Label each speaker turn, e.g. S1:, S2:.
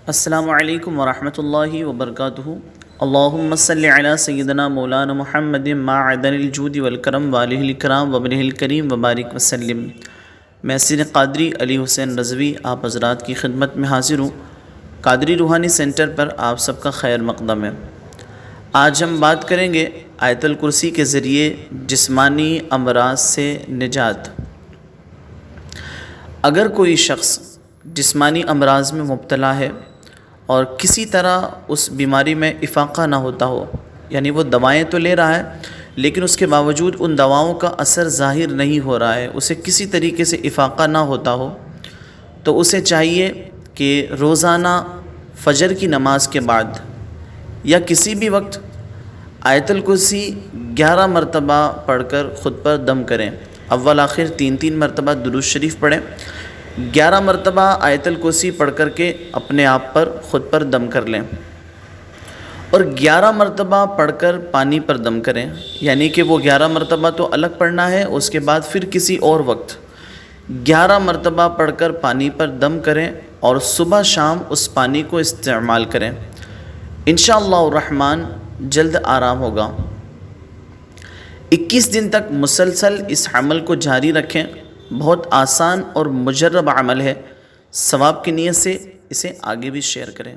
S1: السلام علیکم ورحمۃ اللہ وبرکاتہ۔ اللہم صلی علی سیدنا مولانا محمد معدن الجود والکرم والہ الکرام وابنہ الکریم وبارک وسلم۔ میں سید قادری علی حسین رضوی آپ حضرات کی خدمت میں حاضر ہوں۔ قادری روحانی سینٹر پر آپ سب کا خیر مقدم ہے۔ آج ہم بات کریں گے آیت الکرسی کے ذریعے جسمانی امراض سے نجات۔ اگر کوئی شخص جسمانی امراض میں مبتلا ہے اور کسی طرح اس بیماری میں افاقہ نہ ہوتا ہو، یعنی وہ دوائیں تو لے رہا ہے لیکن اس کے باوجود ان دواؤں کا اثر ظاہر نہیں ہو رہا ہے، اسے کسی طریقے سے افاقہ نہ ہوتا ہو، تو اسے چاہیے کہ روزانہ فجر کی نماز کے بعد یا کسی بھی وقت آیت الکرسی 11 مرتبہ پڑھ کر خود پر دم کریں۔ اول آخر 3 مرتبہ درود شریف پڑھیں، 11 مرتبہ آیت الکرسی پڑھ کر کے اپنے آپ پر خود پر دم کر لیں، اور 11 مرتبہ پڑھ کر پانی پر دم کریں، یعنی کہ وہ 11 مرتبہ تو الگ پڑھنا ہے، اس کے بعد پھر کسی اور وقت 11 مرتبہ پڑھ کر پانی پر دم کریں اور صبح شام اس پانی کو استعمال کریں۔ انشاءاللہ الرحمن جلد آرام ہوگا۔ 21 دن تک مسلسل اس عمل کو جاری رکھیں۔ بہت آسان اور مجرب عمل ہے۔ ثواب کی نیت سے اسے آگے بھی شیئر کریں۔